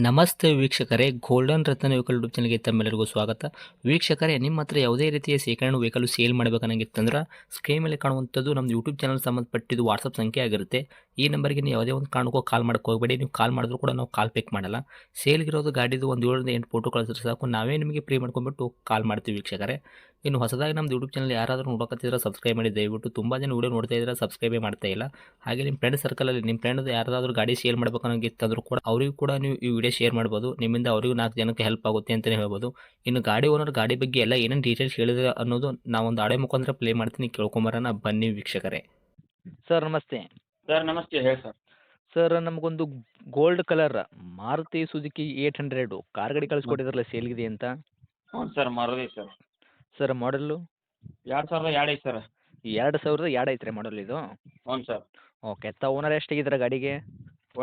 ನಮಸ್ತೆ ವೀಕ್ಷಕರೇ, ಗೋಲ್ಡನ್ ರತ್ನ vehicle YouTube ಚಾನಲ್ಗೆ ತಮ್ಮೆಲ್ಲರಿಗೂ ಸ್ವಾಗತ. ವೀಕ್ಷಕರೇ, ನಿಮ್ಮ ಹತ್ರ ಯಾವುದೇ ರೀತಿಯ ಶೇಖರಣೆ ವೆಹಿಕಲ್ ಸೇಲ್ ಮಾಡಬೇಕನ್ನಂಗಿತ್ತಂದ್ರೆ ಸ್ಕ್ರೀನ್ ಮೇಲೆ ಕಾಣುವಂಥದ್ದು ನಮ್ಮ ಯೂಟ್ಯೂಬ್ ಚಾನಲ್ ಸಂಬಂಧಪಟ್ಟಿದ್ದು ವಾಟ್ಸಪ್ ಸಂಖ್ಯೆ ಆಗಿರುತ್ತೆ. ಈ ನಂಬರ್ಗೆ ನೀವು ಯಾವುದೇ ಒಂದು ಕಾರಣಕ್ಕೂ ಕಾಲ್ ಮಾಡಕ್ಕೆ ಹೋಗಬೇಡಿ. ನೀವು ಕಾಲ್ ಮಾಡಿದ್ರು ಕೂಡ ನಾವು ಕಾಲ್ ಪಿಕ್ ಮಾಡಲ್ಲ. ಸೇಲ್ಗಿರೋದು ಗಾಡಿದು ಒಂದು 7ರಿಂದ 8 ಫೋಟೋ ಕಳಿಸಿದ್ರೆ ಸಾಕು, ನಾವೇ ನಿಮಗೆ ಪ್ರೀ ಮಾಡ್ಕೊಂಡ್ಬಿಟ್ಟು ಕಾಲ್ ಮಾಡ್ತೀವಿ ವೀಕ್ಷಕರೇ. ಇನ್ನು ಹೊಸದಾಗಿ ನಮ್ಮದು ಯೂಟ್ಯೂಬ್ ಚಾನಲ್ ಯಾರಾದರೂ ನೋಡೋಕತ್ತಿದ್ರೆ ಸಬ್ಸ್ಕ್ರೈಬ್ ಮಾಡಿ ದಯವಿಟ್ಟು. ತುಂಬ ಜನ ವೀಡಿಯೋ ನೋಡ್ತಾ ಇದ್ದಾರೆ, ಸಬ್ಸ್ಕ್ರೈಬೇ ಮಾಡ್ತಾ ಇಲ್ಲ. ಹಾಗೆ ನಿಮ್ಮ ಫ್ರೆಂಡ್ ಸರ್ಕಲಲ್ಲಿ ನಿಮ್ಮ ಫ್ರೆಂಡ್ ಯಾರಾದರೂ ಗಾಡಿ ಸೇಲ್ ಮಾಡಬೇಕನ್ನೋಂಗಿತ್ತಂದ್ರೂ ಕೂಡ ಅವರಿಗೂ ಕೂಡ ನೀವು ಈ ವಿಡಿಯೋ ಶೇರ್ ಮಾಡ್ಬೋದು. ನಿಮ್ಮಿಂದ ಅವರಿಗೂ 4 ಜನಕ್ಕೆ ಹೆಲ್ಪ್ ಆಗುತ್ತೆ ಅಂತಲೇ ಹೇಳ್ಬೋದು. ಇನ್ನು ಗಾಡಿ ಓನರ್ ಗಾಡಿ ಬಗ್ಗೆ ಎಲ್ಲ ಏನೇನು ಡೀಟೇಲ್ಸ್ ಹೇಳಿದ್ರೆ ಅನ್ನೋದು ನಾವೊಂದು ಆಡಿಯೋ ಮುಖಾಂತರ ಪ್ಲೇ ಮಾಡ್ತೀನಿ, ಕೇಳ್ಕೊಂಬರೋಣ ಬನ್ನಿ ವೀಕ್ಷಕರೇ. ಸರ್ ನಮಸ್ತೆ. ಸರ್ ನಮಸ್ತೆ ಹೇಳಿ ಸರ್. ಸರ್ ನಮಗೊಂದು gold colour Maruti Suzuki 800 car ಗಾಡಿ ಕಳಿಸ್ಕೊಟ್ಟಿದ್ರಲ್ಲ ಸೇಲ್ಗಿದೆ ಅಂತ. ಹ್ಞೂ sir Maruti sir. Sir model 2002 ಐತೆ ಸರ್. 2002 ಐತ್ರಿ ಮಾಡಲ್ ಇದು. ಹ್ಞೂ ಸರ್. ಓಕೆ, ಓನರ್ ಎಷ್ಟಾಗಿದ್ದಾರೆ ಗಾಡಿಗೆ?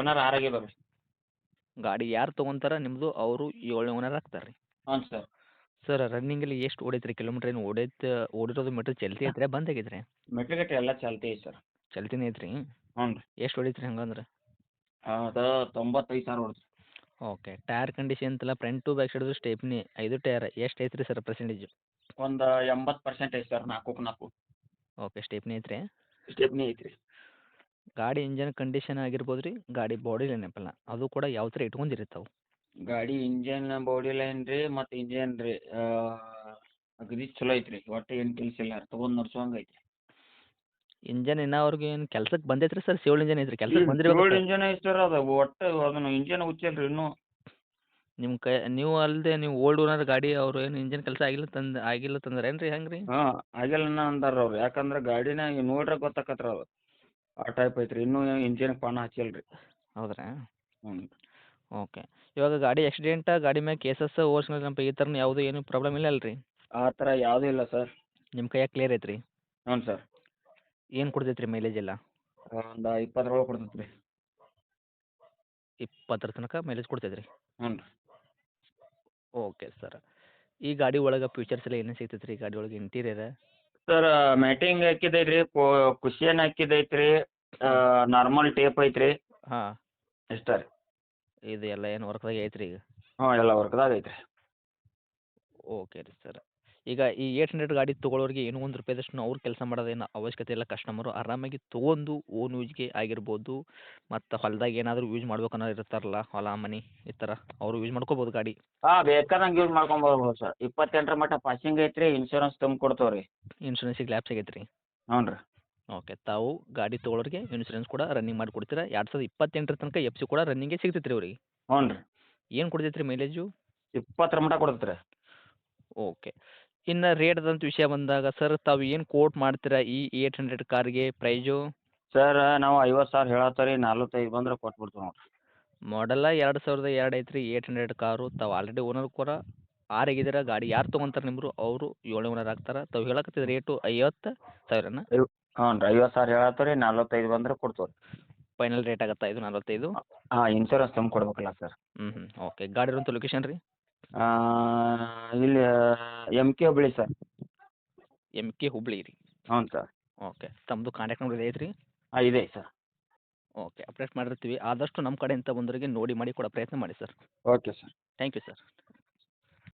ಓನರ್ 6 ಆಗಿದಾವೆ ರೀ. ಗಾಡಿ ಯಾರು ತೊಗೊಂತಾರ ನಿಮ್ಮದು ಅವರು 7ನೇ ಓನರ್ ಆಗ್ತಾರೆ ರೀ. ಹ್ಞೂ ಸರ್. ಸರ್ ರನ್ನಿಂಗಲ್ಲಿ ಎಷ್ಟು ಓಡೈತ್ರಿ ಕಿಲೋಮೀಟ್ರ್? ಏನು ಓಡಿರೋದು ಮೀಟ್ರ್ ಚಲ್ತಿ ಐತ್ರಿ ಬಂದ್ ಆಗೈತ್ರಿ? ಮೆಟ್ರಿಗಟ್ಟೆ ಎಲ್ಲ ಚಾಲ್ತಿ ಐತೆ ಸರ್. ಚಲ್ತಿನೇ ಐತ್ರಿ. ಹ್ಞೂ ರೀ. ಎಷ್ಟು ಹೊಡೈತ್ರಿ ಹಂಗಂದ್ರೆ? ಅದು 95,000 ಹೊಡ್ತು. ಓಕೆ, ಟೈರ್ ಕಂಡೀಷನ್ ಎಲ್ಲ ಫ್ರಂಟ್ ಟು ಬ್ಯಾಕ್ ಸೈಡ್ದು ಸ್ಟೆಪ್ನಿ 5 ಟೈರ್ ಎಷ್ಟು ಐತ್ರಿ ಸರ್ ಪರ್ಸೆಂಟೇಜು? ಒಂದು 80% ಐತೆ ಸರ್, 4ಕ್ಕೆ 4. ಓಕೆ, ಸ್ಟೆಪ್ನಿ ಐತ್ರಿ. ಸ್ಟೆಪ್ನಿ ಐತೆ ರೀ. ಗಾಡಿ ಇಂಜನ್ ಕಂಡೀಷನ್ ಆಗಿರ್ಬೋದು ರೀ, ಗಾಡಿ ಬಾಡಿ ನೆನಪಲ್ಲ ಅದು ಕೂಡ ಯಾವ ಥರ ಇಟ್ಕೊಂಡಿರ್ತಾವೆ? ಗಾಡಿ ಇಂಜನ್ ಬಾಡಿ ಲೈನ್ ರೀ ಮತ್ತು ಇಂಜನ್ ರೀ ಅಗದಿ ಚಲೋ ಐತೆ ರೀ. ಒಟ್ಟು ಏನು ಕೆಲಸ ಇಲ್ಲ, ತೊಗೊಂಡು ನಡ್ಸೋಂಗೆ ಐತೆ. ಇಂಜನ್ ಇನ್ನವರೆಗೂ ಏನು ಕೆಲ್ಸಕ್ಕೆ ಬಂದೈತ್ರಿ ಸರ್? ಸೇಲ್ ಇಂಜನ್ ಐತ್ರಿ, ಕೆಲ್ಸಕ್ಕೆ ಬಂದಿರ್ಬೇಕು. ಇಂಜನ್ ಐತೆ ಸರ್, ಅದು ಒಟ್ಟು ಅದನ್ನು ಇಂಜನ್ ಉಚ್ಚಲ್ ರೀ ಇನ್ನೂ. ನೀವು ಅಲ್ಲದೆ ನೀವು ಓಲ್ಡ್ ಓನರ್ ಗಾಡಿ ಅವರು ಏನು ಇಂಜನ್ ಕೆಲಸ ಆಗಿಲ್ಲ ತಂದ್ರೆ ಏನು ರೀ ಹೆಂಗೆ ರೀ? ಹಾಂ ಆಗಿಲ್ಲ ಅಂದಾರ ಅವ್ರು, ಯಾಕಂದ್ರೆ ಗಾಡಿನ ನೋಡ್ರೆ ಗೊತ್ತಾಕತ್ರ ಅದು ಆ ಟೈಪ್ ಐತೆ ರೀ. ಇನ್ನೂ ಇಂಜಿನ್ ಪಾನ ಹಚ್ಚಿಲ್ಲ ರೀ. ಹೌದ್ರಾ? ಹ್ಞೂ. ಓಕೆ, ಇವಾಗ ಗಾಡಿ ಆಕ್ಸಿಡೆಂಟ, ಗಾಡಿ ಮ್ಯಾಗ ಕೇಸಸ್ ಓರ್ಸ್ನಲ್ಲಿ ನಮ್ಮ ಈ ಥರ ಯಾವುದೂ ಏನೂ ಪ್ರಾಬ್ಲಮ್ ಇಲ್ಲ ಅಲ್ರಿ? ಆ ಥರ ಯಾವುದೂ ಇಲ್ಲ ಸರ್. ನಿಮ್ಮ ಕೈಯಾಗ ಕ್ಲಿಯರ್ ಐತ್ರಿ? ಹ್ಞೂ ಸರ್. ಏನು ಕೊಡ್ತೈತ್ರಿ ಮೈಲೇಜ್ ಎಲ್ಲ? ಒಂದು 20 ಒಳಗೆ ಕೊಡ್ತೈತೆ ರೀ. 20 ತನಕ ಮೈಲೇಜ್ ಕೊಡ್ತೈತ್ರಿ? ಹ್ಞೂ ರೀ. Okay sir. ಈ ಗಾಡಿ ಒಳಗೆ ಫೀಚರ್ಸ್ ಎಲ್ಲ ಏನೇನು ಸಿಗ್ತೈತೆ ರೀ ಗಾಡಿ ಒಳಗೆ ಇಂಟೀರಿಯರ್? ಸರ್ ಮ್ಯಾಟಿಂಗ್ ಹಾಕಿದೈತೆ ರೀ, ಕುಷಿಯನ್ ಹಾಕಿದೈತೆ ರೀ, ನಾರ್ಮಲ್ ಟೇಪ್ ಐತೆ ರೀ. ಹಾಂ, ಇಷ್ಟೇ ರೀ. ಇದು ಎಲ್ಲ ಏನು ವರ್ಕ್ದಾಗ ಐತ್ರಿ ಈಗ? ಹ್ಞೂ ಎಲ್ಲ ವರ್ಕ್ದಾಗ ಐತೆ ರೀ. ಓಕೆ ರೀ ಸರ್. ಈಗ ಈ 800 ಗಾಡಿ ತೊಗೊಳೋರಿಗೆ ಏನೋ ಒಂದು ರೂಪಾಯಿದಷ್ಟು ಅವ್ರು ಕೆಲಸ ಮಾಡೋದೇನು ಅವಶ್ಯಕತೆ ಇಲ್ಲ. ಕಸ್ಟಮರು ಆರಾಮಾಗಿ ತೊಗೊಂಡು ಓನ್ ಯೂಸ್ಗೆ ಆಗಿರ್ಬೋದು, ಮತ್ತು ಹೊಲ್ದಾಗ ಏನಾದರೂ ಯೂಸ್ ಮಾಡ್ಬೇಕನ್ನೋರು ಇರ್ತಾರಲ್ಲ, ಹೊಲ ಮನೆ ಈ ಥರ ಅವರು ಯೂಸ್ ಮಾಡ್ಕೋಬೋದು ಗಾಡಿ. ಹಾಂ ಬೇಕಾದಂಗೆ ಯೂಸ್ ಮಾಡ್ಕೊಂಬೋದು ಸರ್. 28 ಮಟ್ಟ ಪಾಸಿಂಗ್ ಐತೆ ರೀ, ಇನ್ಶೂರೆನ್ಸ್ ತುಂಬ ಕೊಡ್ತೇವೆ ರೀ. ಇನ್ಶೂರೆನ್ಸಿಗೆ ಲ್ಯಾಪ್ಸ್ ಆಗೈತೆ ರೀ? ಹ್ಞೂ ರೀ. ಓಕೆ, ತಾವು ಗಾಡಿ ತೊಗೊಳೋರಿಗೆ ಇನ್ಶೂರೆನ್ಸ್ ಕೂಡ ರನ್ನಿಂಗ್ ಮಾಡಿ ಕೊಡ್ತೀರಾ? 2028 ತನಕ ಎಫ್ ಸಿ ಕೂಡ ರನ್ನಿಂಗೇ ಸಿಗ್ತೈತೆ ರೀ ಅವ್ರಿಗೆ? ಹ್ಞೂ ರೀ. ಏನು ಕೊಡ್ತೈತೆ ರೀ ಮೈಲೇಜು? 20 ಮಟ್ಟ ಕೊಡ್ತೈತೆ ರೀ. ಓಕೆ. ಇನ್ನು ರೇಟ್ದಂತ ವಿಷಯ ಬಂದಾಗ ಸರ್, ತಾವು ಏನು ಕೋಟ್ ಮಾಡ್ತೀರಾ ಈ 800 ಕಾರ್ಗೆ ಪ್ರೈಜು? ಸರ್ ನಾವು 50,000 ಹೇಳತ್ತೀವಿ ರೀ, 45 ಬಂದ್ರೆ ಕೊಟ್ಬಿಡ್ತೀವಿ ನೋಡಿರಿ. ಮಾಡೆಲ್ಲ 2002 ಐತ್ರಿ 800 ಕಾರು. ತಾವು ಆಲ್ರೆಡಿ ಓನರ್ ಕೂಡ 6 ಆಗಿದ್ದೀರ. ಗಾಡಿ ಯಾರು ತೊಗೊಂತಾರೆ ನಿಮ್ಮರು ಅವರು 7ನೇ ಓನರ್ ಆಗ್ತಾರೆ. ತಾವು ಹೇಳಕತ್ತಿದ ರೇಟು 50,000ನಾ? ಹ್ಞೂ ರೀ, 50,000 ಹೇಳತ್ತೀವಿ ರೀ, 45 ಬಂದ್ರೆ ಕೊಡ್ತೀವಿ ರೀ. ಫೈನಲ್ ರೇಟ್ ಆಗುತ್ತಾ ಇದು 45? ಹಾಂ ಇನ್ಶೂರೆನ್ಸ್ ತುಂಬ ಕೊಡ್ಬೇಕಲ್ಲ ಸರ್. ಓಕೆ, ಗಾಡಿ ಇರೋಂಥ ಲೊಕೇಶನ್ ರೀ? ಇಲ್ಲಿ MK Hubli sir. MK Hubli ರೀ? ಹ್ಞೂ ಸರ್. ಓಕೆ, ತಮ್ಮದು ಕಾಂಟ್ಯಾಕ್ಟ್ ನಂಬರ್ ಐತ್ರಿ? ಹಾಂ ಇದೆ ಸರ್. ಓಕೆ, ಅಪ್ಡೇಟ್ ಮಾಡಿರ್ತೀವಿ. ಆದಷ್ಟು ನಮ್ಮ ಕಡೆಯಿಂದ ಬಂದವರಿಗೆ ನೋಡಿ ಮಾಡಿ ಕೊಡೋ ಪ್ರಯತ್ನ ಮಾಡಿ sir. Okay sir. Thank you sir.